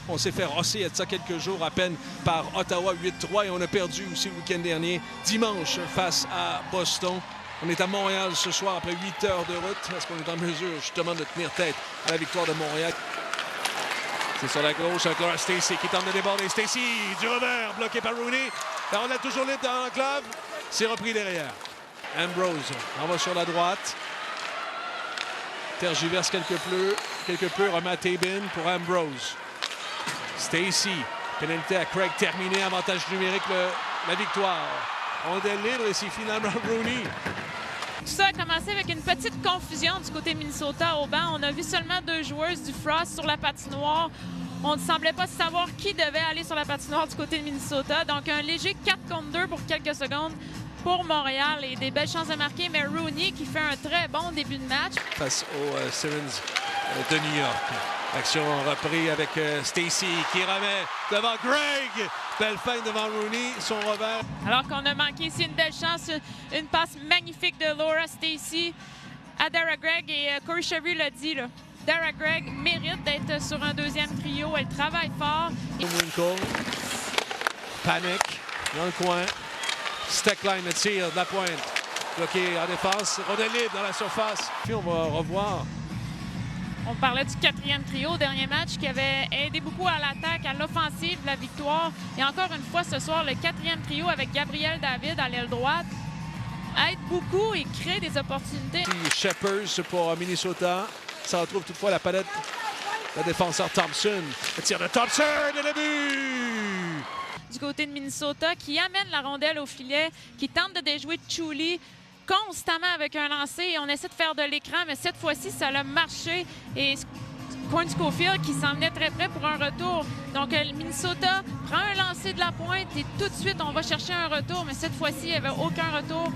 On s'est fait rosser il y a de ça quelques jours à peine par Ottawa 8-3 et on a perdu aussi le week-end dernier, dimanche, face à Boston. On est à Montréal ce soir après 8 heures de route. Est-ce qu'on est en mesure justement de tenir tête à la victoire de Montréal? C'est sur la gauche avec Laura Stacey qui tente de déborder. Stacey du revers, bloqué par Rooney. La rondelle toujours libre dans l'enclave. C'est repris derrière. Ambrose en va sur la droite. Tergiverse quelque peu, remet à Tabin pour Ambrose. Stacey, pénalité à Craig, terminé, avantage numérique, la victoire. On est libre et c'est finalement Rooney. Tout ça a commencé avec une petite confusion du côté Minnesota au banc. On a vu seulement 2 joueuses du Frost sur la patinoire. On ne semblait pas savoir qui devait aller sur la patinoire du côté de Minnesota. Donc un léger 4 contre 2 pour quelques secondes pour Montréal et des belles chances de marquer. Mais Rooney qui fait un très bon début de match. Face aux Simmons de New York. Action reprise avec Stacey qui remet devant Greg. Belle fin devant Rooney, son revers. Alors qu'on a manqué ici une belle chance, une passe magnifique de Laura Stacey à Dara Gregg. Et Corey Chevry l'a dit, là. Dara Gregg mérite d'être sur un deuxième trio. Elle travaille fort. Winkle, panique dans le coin. Steckline le tir de la pointe. Bloqué en défense. Rondelle libre dans la surface. Puis on va revoir. On parlait du 4e trio au dernier match qui avait aidé beaucoup à l'attaque, à l'offensive de la victoire. Et encore une fois ce soir, le 4e trio avec Gabriel David à l'aile droite aide beaucoup et crée des opportunités. Sheppers pour Minnesota. Ça retrouve toutefois la palette. Le défenseur Thompson. Le tir de Thompson et le but! Du côté de Minnesota qui amène la rondelle au filet, qui tente de déjouer Chuli constamment avec un lancer et on essaie de faire de l'écran, mais cette fois-ci, ça a marché. Et Corn Schofield qui s'en venait très près pour un retour. Donc, Minnesota prend un lancer de la pointe et tout de suite, on va chercher un retour, mais cette fois-ci, il n'y avait aucun retour.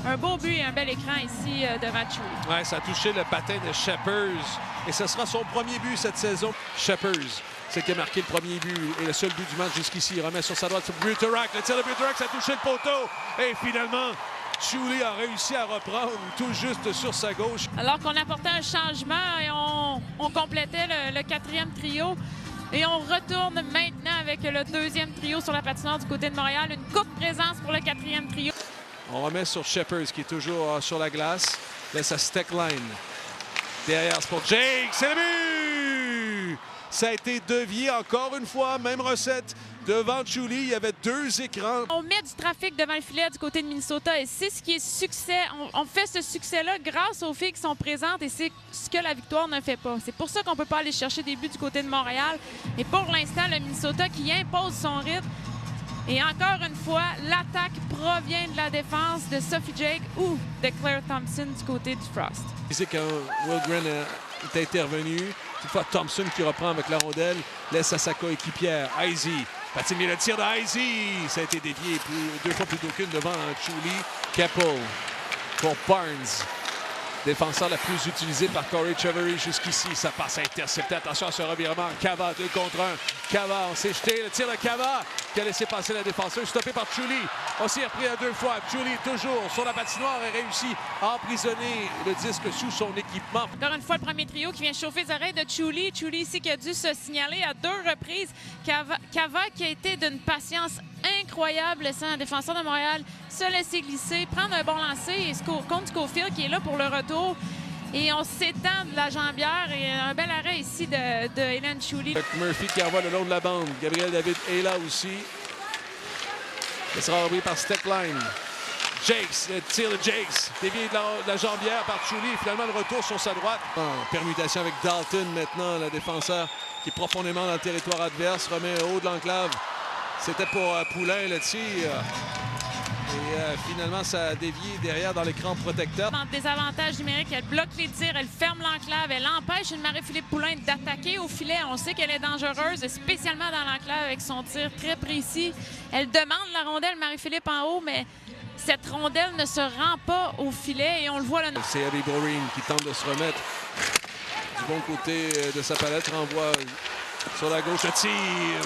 Un beau but et un bel écran ici devant Chuli. Oui, ça a touché le patin de Sheppers et ce sera son premier but cette saison. Sheppers, c'est qui a marqué le premier but et le seul but du match jusqu'ici. Il remet sur sa droite sur Butterack. Le tir de Butterack, ça a touché le poteau. Et finalement, Chuli a réussi à reprendre tout juste sur sa gauche. Alors qu'on apportait un changement et on complétait le 4e trio. Et on retourne maintenant avec le 2e trio sur la patinoire du côté de Montréal. Une courte présence pour le 4e trio. On remet sur Sheppers qui est toujours sur la glace. Laisse à Steckline. Derrière, c'est pour Jake. C'est le but! Ça a été dévié encore une fois. Même recette. Devant Chuli, il y avait 2 écrans. On met du trafic devant le filet du côté de Minnesota et c'est ce qui est succès. On fait ce succès-là grâce aux filles qui sont présentes et c'est ce que la victoire ne fait pas. C'est pour ça qu'on ne peut pas aller chercher des buts du côté de Montréal. Et pour l'instant, le Minnesota qui impose son rythme. Et encore une fois, l'attaque provient de la défense de Sophie Jake ou de Claire Thompson du côté du Frost. C'est quand Wilgren est intervenu. Toutefois, Thompson qui reprend avec la rondelle, laisse à sa coéquipière, Heisey. Patine le tir de Heisey. Ça a été dévié 2 fois plutôt qu'une devant Chuli. Keppel pour Barnes. Défenseur la plus utilisée par Corey Chevry jusqu'ici. Ça passe intercepté. Attention à ce revirement. Cava 2 contre 1. Cava, on s'est jeté. Le tir de Cava qui a laissé passer la défenseuse. Stoppé par Chuli. On s'y est repris à 2 fois. Chuli toujours sur la patinoire et réussit à emprisonner le disque sous son équipement. Encore une fois, le premier trio qui vient chauffer les oreilles de Chuli. Chuli ici qui a dû se signaler à 2 reprises. Cava qui a été d'une patience incroyable, laissant un défenseur de Montréal se laisser glisser, prendre un bon lancer et contre Schofield qui est là pour le retour. Et on s'étend de la jambière et un bel arrêt ici de Hélène Chuli. Murphy qui envoie le long de la bande. Gabriel David est là aussi. Il sera repris par Steckline. Jakes, le tir de Jakes, dévié de la jambière par Chuli. Finalement, le retour sur sa droite. En permutation avec Dalton maintenant, le défenseur qui est profondément dans le territoire adverse. Remet au haut de l'enclave. C'était pour Poulain le tir. Et finalement, ça a dévié derrière dans l'écran protecteur. En désavantage numérique, elle bloque les tirs, elle ferme l'enclave, elle empêche une Marie-Philippe Poulain d'attaquer au filet. On sait qu'elle est dangereuse, spécialement dans l'enclave avec son tir très précis. Elle demande la rondelle Marie-Philippe en haut, mais cette rondelle ne se rend pas au filet et on le voit là. C'est Abby Boring qui tente de se remettre du bon côté de sa palette. Renvoie sur la gauche. Le tir.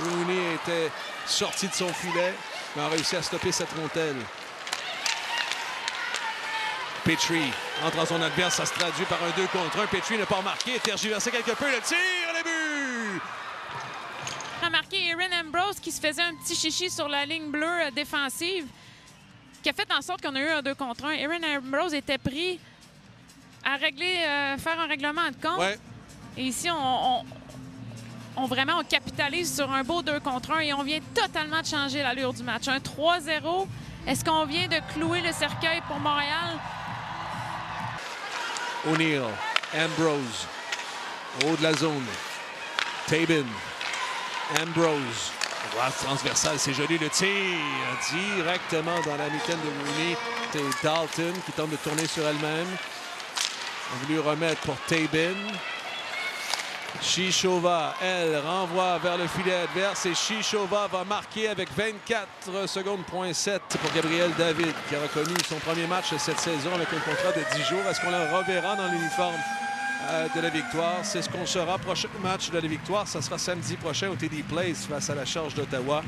Rooney était sorti de son filet, mais a réussi à stopper cette rondelle. Petrie entre en zone adverse, ça se traduit par un 2 contre 1. Petrie n'a pas marqué, tergiversé quelque peu, le tir, le but! remarqué Erin Ambrose qui se faisait un petit chichi sur la ligne bleue défensive, qui a fait en sorte qu'on a eu un 2 contre 1. Erin Ambrose était pris à régler, faire un règlement de compte. Ouais. Et ici, on capitalise sur un beau 2 contre 1 et on vient totalement de changer l'allure du match. Un 3-0. Est-ce qu'on vient de clouer le cercueil pour Montréal? O'Neill, Ambrose, au haut de la zone. Tabin, Ambrose. Droite transversale, c'est joli le tir. Directement dans la mitaine de Rooney. C'est Dalton qui tente de tourner sur elle-même. On a voulu remettre pour Tabin. Chichova, elle, renvoie vers le filet adverse et Chichova va marquer avec 24 secondes, point 7 pour Gabriel David, qui a reconnu son premier match cette saison avec un contrat de 10 jours. Est-ce qu'on la reverra dans l'uniforme de la Victoire? C'est ce qu'on saura. Prochain match de la Victoire, ça sera samedi prochain au TD Place face à la Charge d'Ottawa.